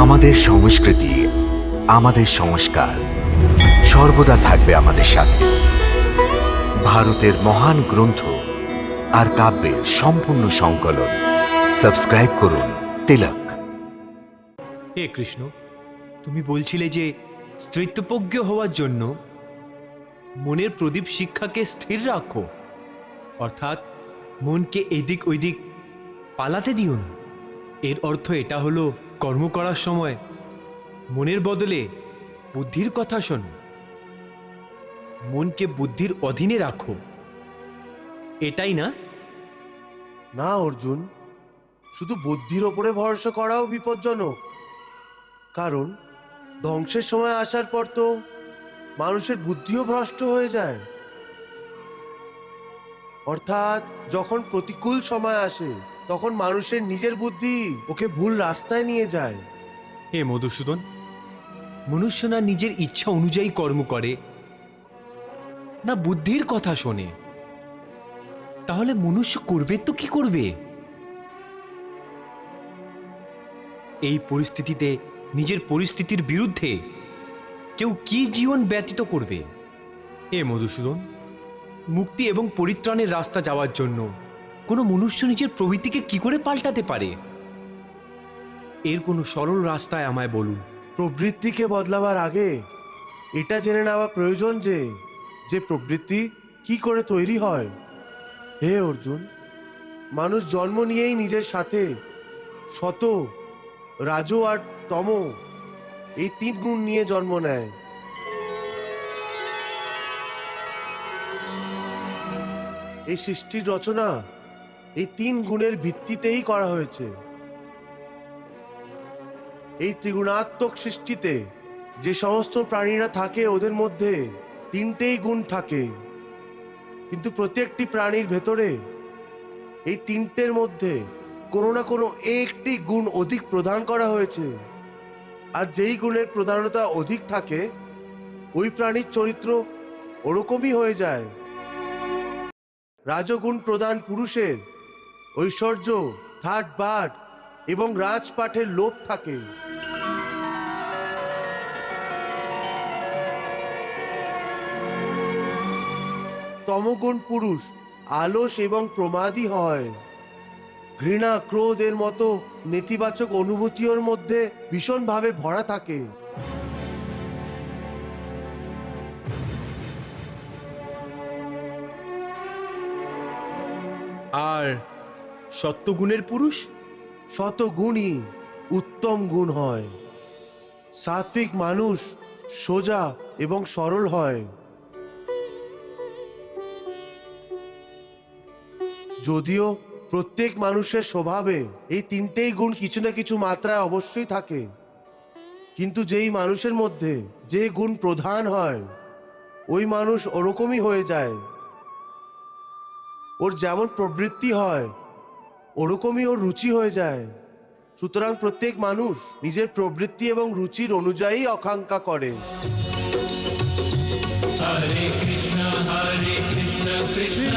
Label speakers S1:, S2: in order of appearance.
S1: আমাদের সংস্কৃতি, আমাদের সংস্কার সর্বদা থাকবে আমাদের সাথে। ভারতের মহান গ্রন্থ আর কাব্যের সম্পূর্ণ সংকলন। সাবস্ক্রাইব করুন তিলক।
S2: হে কৃষ্ণ, তুমি বলছিলে যে স্ত্রীত্বজ্ঞ হওয়ার জন্য মনের প্রদীপ শিক্ষাকে স্থির রাখো, অর্থাৎ মনকে এদিক ওইদিক পালাতে দিও না। এর অর্থ এটা হলো কর্ম করার সময় মনের বদলে বুদ্ধির কথা শোনো, মনকে বুদ্ধির অধীনে রাখো, এটাই না?
S3: না অর্জুন, শুধু বুদ্ধির ওপরে ভরসা করাও বিপজ্জনক। কারণ ধ্বংসের সময় আসার পর তো মানুষের বুদ্ধিও ভ্রষ্ট হয়ে যায়। অর্থাৎ যখন প্রতিকূল সময় আসে তখন মানুষের নিজের বুদ্ধি ওকে ভুল রাস্তায় নিয়ে যায়।
S2: হে মধুসূদন, মনুষ্য না নিজের ইচ্ছা অনুযায়ী কর্ম করে, না বুদ্ধির কথা শোনে, তাহলে মনুষ্য করবে তো কি করবে? এই পরিস্থিতিতে নিজের পরিস্থিতির বিরুদ্ধে কেউ কি জীবন ব্যতীত করবে? হে মধুসূদন, মুক্তি এবং পরিত্রাণের রাস্তা যাওয়ার জন্য কোনো মনুষ্য নিজের প্রবৃত্তিকে কি করে পাল্টাতে পারে? এর কোনো সরল রাস্তায় আমায় বলুন।
S3: প্রবৃত্তিকে বদলাবার আগে এটা জেনে নেওয়া প্রয়োজন যে প্রবৃত্তি কি করে তৈরি হয়। হে অর্জুন, মানুষ জন্ম নিয়েই নিজের সাথে সত, রাজ আর তম এই তিন গুণ নিয়ে জন্ম নেয়। এই সৃষ্টির রচনা এই তিন গুণের ভিত্তিতেই করা হয়েছে। এই ত্রিগুণাত্মক সৃষ্টিতে যে সমস্ত প্রাণীরা থাকে ওদের মধ্যে তিনটেই গুণ থাকে, কিন্তু প্রত্যেকটি প্রাণীর ভেতরে এই তিনটের মধ্যে কোনো না কোনো একটি গুণ অধিক প্রদান করা হয়েছে। আর যেই গুণের প্রধানতা অধিক থাকে ওই প্রাণীর চরিত্র ওরকমই হয়ে যায়। রাজগুণ প্রধান পুরুষের ঐশ্বর্য, ঠাট বাট এবং রাজপাঠের লোভ থাকে। তমগুণ পুরুষ আলস এবং প্রমাদী হয়। ঘৃণা, ক্রোধ এর মতো নেতিবাচক অনুভূতির মধ্যে ভীষণভাবে ভরা থাকে।
S2: আর সত্যগুণের পুরুষ
S3: শতগুণই উত্তম গুণ হয়। সাত্বিক মানুষ সোজা এবং সরল হয়। যদিও প্রত্যেক মানুষের স্বভাবে এই তিনটেই গুণ কিছু না কিছু মাত্রায় অবশ্যই থাকে, কিন্তু যেই মানুষের মধ্যে যে গুণ প্রধান হয় ওই মানুষ ওরকমই হয়ে যায়। ওর যেমন প্রবৃত্তি হয় ওরকমই ওর রুচি হয়ে যায়। সুতরাং প্রত্যেক মানুষ নিজের প্রবৃত্তি এবং রুচির অনুযায়ী আকাঙ্ক্ষা করে।
S4: হরে কৃষ্ণ কৃষ্ণ কৃষ্ণ